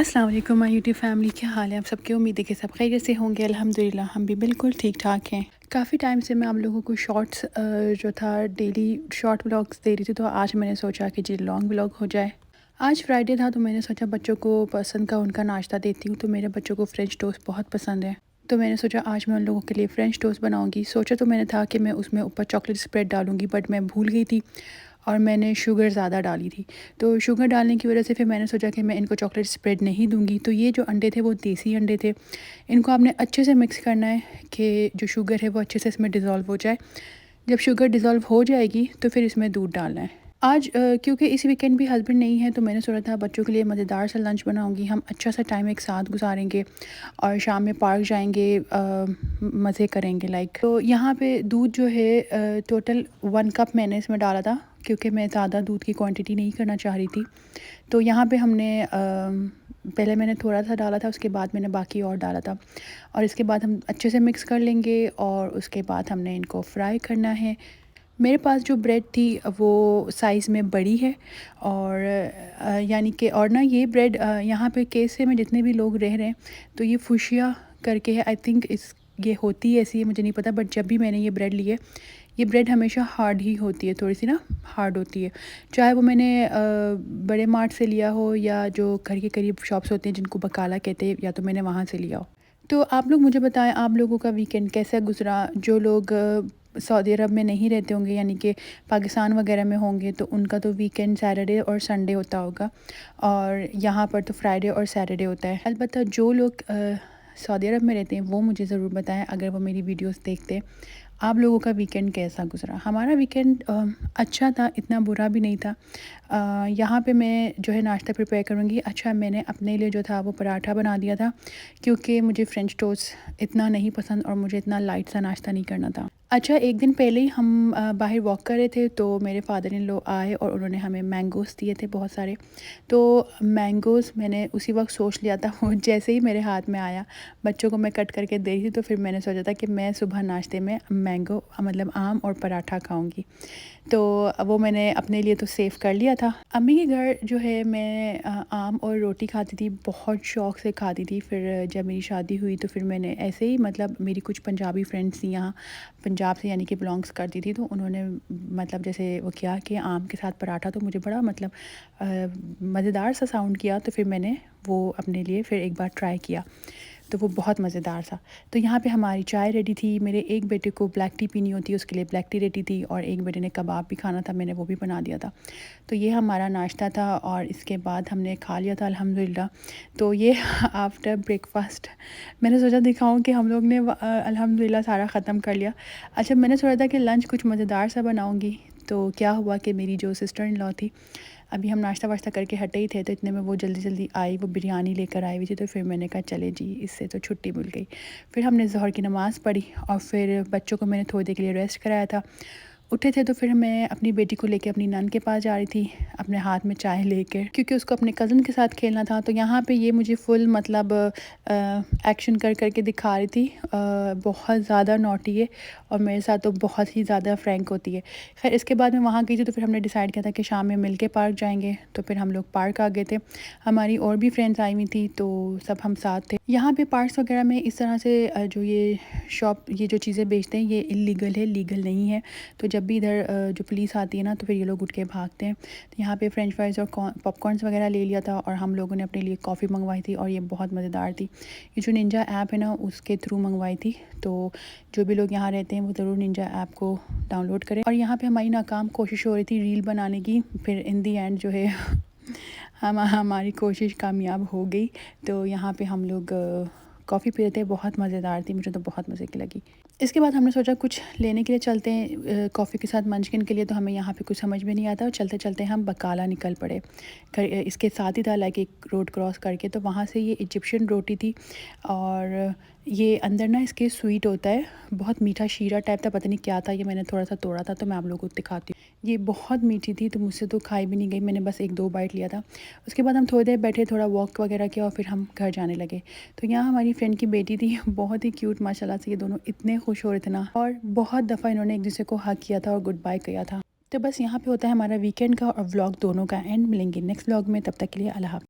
अस्सलाम वालेकुम my YouTube family, क्या हाल है आप सबके। उम्मीद है कि सब खैरियत से होंगे। अल्हम्दुलिल्लाह हम भी बिल्कुल ठीक ठाक हैं। काफ़ी टाइम से मैं आप लोगों को शॉर्ट्स जो था डेली शॉर्ट व्लॉग्स दे रही थी, तो आज मैंने सोचा कि जी लॉन्ग व्लॉग हो जाए। आज फ्राइडे था तो मैंने सोचा बच्चों को पसंद का उनका नाश्ता देती हूँ। तो मेरे बच्चों को फ़्रेंच टोस्ट बहुत पसंद है, तो मैंने सोचा आज मैं उन लोगों के लिए फ़्रेंच टोस्ट बनाऊँगी। सोचा तो मैंने था कि मैं उसमें ऊपर चॉकलेट स्प्रेड डालूँगी, बट मैं भूल गई थी और मैंने शुगर ज़्यादा डाली थी। तो शुगर डालने की वजह से फिर मैंने सोचा कि मैं इनको चॉकलेट स्प्रेड नहीं दूँगी। तो ये जो अंडे थे वो देसी अंडे थे। इनको आपने अच्छे से मिक्स करना है कि जो शुगर है वो अच्छे से इसमें डिज़ोल्व हो जाए। जब शुगर डिज़ोल्व हो जाएगी तो फिर इसमें दूध डालना है। आज क्योंकि इस वीकेंड भी हस्बैंड नहीं है, तो मैंने सोचा था बच्चों के लिए मज़ेदार सा लंच बनाऊंगी। हम अच्छा सा टाइम एक साथ गुजारेंगे और शाम में पार्क जाएंगे, मज़े करेंगे लाइक। तो यहाँ पे दूध जो है टोटल 1 कप मैंने इसमें डाला था, क्योंकि मैं ज़्यादा दूध की क्वांटिटी नहीं करना चाह रही थी। तो यहाँ पे हमने पहले मैंने थोड़ा सा डाला था, उसके बाद मैंने बाकी और डाला था। और इसके बाद हम अच्छे से मिक्स कर लेंगे और उसके बाद हमने इनको फ्राई करना है। मेरे पास जो ब्रेड थी वो साइज़ में बड़ी है, और यानी कि और ना ये ब्रेड यहाँ पे केसे में जितने भी लोग रह रहे हैं तो ये फुशिया करके है। आई थिंक इस ये होती है ऐसी है, मुझे नहीं पता, बट जब भी मैंने ये ब्रेड ली है, ये ब्रेड हमेशा हार्ड ही होती है, थोड़ी सी ना हार्ड होती है। चाहे वो मैंने बड़े मार्ट से लिया हो या जो घर के करीब शॉप्स होते हैं जिनको बकाला कहते हैं, या तो मैंने वहाँ से लिया हो। तो आप लोग मुझे बताएं, आप लोगों का वीकेंड कैसा गुजरा। जो लोग सऊदी अरब में नहीं रहते होंगे, यानी कि पाकिस्तान वगैरह में होंगे, तो उनका तो वीकेंड सैटरडे और संडे होता होगा, और यहाँ पर तो फ्राइडे और सैटरडे होता है। अलबत्ता जो लोग सऊदी अरब में रहते हैं वो मुझे ज़रूर बताएं, अगर वो मेरी वीडियोस देखते हैं, आप लोगों का वीकेंड कैसा गुजरा। हमारा वीकेंड अच्छा था, इतना बुरा भी नहीं था। यहाँ पे मैं जो है नाश्ता प्रिपेयर करूँगी। अच्छा, मैंने अपने लिए जो था वो पराठा बना दिया था, क्योंकि मुझे फ़्रेंच टोस्ट इतना नहीं पसंद और मुझे इतना लाइट सा नाश्ता नहीं करना था। अच्छा, एक दिन पहले ही हम बाहर वॉक कर रहे थे, तो मेरे फादर इन लॉ आए और उन्होंने हमें मैंगोज़ दिए थे बहुत सारे। तो मैंगोज़ मैंने उसी वक्त सोच लिया था, वो जैसे ही मेरे हाथ में आया, बच्चों को मैं कट करके दे रही थी, तो फिर मैंने सोचा था कि मैं सुबह नाश्ते में मैंगो मतलब आम और पराठा खाऊंगी। तो वो मैंने अपने लिए तो सेव कर लिया था। अम्मी के घर जो है मैं आम और रोटी खाती थी, बहुत शौक़ से खाती थी। फिर जब मेरी शादी हुई तो फिर मैंने ऐसे ही, मतलब मेरी कुछ पंजाबी फ्रेंड्स थी यहाँ पंजाब से, यानी कि बिलोंग्स करती थी, तो उन्होंने मतलब जैसे वो किया कि आम के साथ पराठा, तो मुझे बड़ा मतलब मज़ेदार सा साउंड किया। तो फिर मैंने वो अपने लिए फिर एक बार ट्राई किया, तो वो बहुत मज़ेदार था। तो यहाँ पे हमारी चाय रेडी थी। मेरे एक बेटे को ब्लैक टी पीनी होती है, उसके लिए ब्लैक टी रेडी थी, और एक बेटे ने कबाब भी खाना था, मैंने वो भी बना दिया था। तो ये हमारा नाश्ता था और इसके बाद हमने खा लिया था अल्हम्दुलिल्लाह। तो ये आफ्टर ब्रेकफास्ट मैंने सोचा दिखाऊं कि हम लोग ने अल्हम्दुलिल्लाह सारा ख़त्म कर लिया। अच्छा, मैंने सोचा था कि लंच कुछ मज़ेदार सा बनाऊँगी, तो क्या हुआ कि मेरी जो सिस्टर इन लॉ थी, अभी हम नाश्ता वाश्ता करके हटे ही थे, तो इतने में वो जल्दी जल्दी आई, वो बिरयानी लेकर आई हुई थी। तो फिर मैंने कहा चले जी, इससे तो छुट्टी मिल गई। फिर हमने ज़ोहर की नमाज़ पढ़ी और फिर बच्चों को मैंने थोड़ी देर के लिए रेस्ट कराया था। उठे थे तो फिर मैं अपनी बेटी को लेके अपनी नन के पास जा रही थी, अपने हाथ में चाय लेकर, क्योंकि उसको अपने कज़न के साथ खेलना था। तो यहाँ पे ये मुझे फुल मतलब एक्शन कर करके दिखा रही थी। बहुत ज़्यादा नॉटी है और मेरे साथ तो बहुत ही ज़्यादा फ्रैंक होती है। खैर, इसके बाद मैं वहाँ गई थी, तो फिर हमने डिसाइड किया था कि शाम में मिल के पार्क जाएंगे। तो फिर हम लोग पार्क आ गए थे। हमारी और भी फ्रेंड्स आई हुई थी, तो सब हम साथ थे। यहाँ पे पार्क्स वगैरह में इस तरह से जो ये शॉप, ये जो चीज़ें बेचते हैं, ये इलीगल है, लीगल नहीं है। तो जब भी इधर जो पुलिस आती है ना, तो फिर ये लोग उठ के भागते हैं। तो यहाँ पे फ्रेंच फ्राइज़ और पॉपकॉर्न्स वगैरह ले लिया था, और हम लोगों ने अपने लिए कॉफ़ी मंगवाई थी, और ये बहुत मज़ेदार थी। ये जो निंजा ऐप है ना, उसके थ्रू मंगवाई थी। तो जो भी लोग यहाँ रहते हैं वो ज़रूर निंजा ऐप को डाउनलोड करें। और यहाँ पे हमारी नाकाम कोशिश हो रही थी रील बनाने की, फिर इन दी एंड जो है हमारी कोशिश कामयाब हो गई। तो यहाँ पे हम लोग कॉफ़ी पी रहे थे, बहुत मज़ेदार थी, मुझे तो बहुत मज़े की लगी। इसके बाद हमने सोचा कुछ लेने के लिए चलते हैं कॉफ़ी के साथ मंचकिन के लिए। तो हमें यहाँ पे कुछ समझ में नहीं आता, और चलते चलते हम बकाला निकल पड़े। इसके साथ ही था लाइक एक रोड क्रॉस करके, तो वहाँ से ये इजिप्शियन रोटी थी, और ये अंदर ना इसके स्वीट होता है, बहुत मीठा शीरा टाइप था, पता नहीं क्या था। ये मैंने थोड़ा सा तोड़ा था, तो मैं आप लोगों को दिखाती हूँ। ये बहुत मीठी थी, तो मुझसे तो खाई भी नहीं गई, मैंने बस 1-2 बाइट लिया था। उसके बाद हम थोड़ी देर बैठे, थोड़ा वॉक वगैरह किया, और फिर हम घर जाने लगे। तो यहाँ हमारी फ्रेंड की बेटी थी, बहुत ही क्यूट माशाल्लाह से। ये दोनों इतने खुश हो रहे थे ना, और बहुत दफ़ा इन्होंने एक दूसरे को हग किया था और गुड बाय किया था। तो बस यहाँ पे होता है हमारा वीकेंड का और व्लॉग दोनों का एंड। मिलेंगे नेक्स्ट व्लॉग में, तब तक के लिए अल्लाह हाफ़िज़।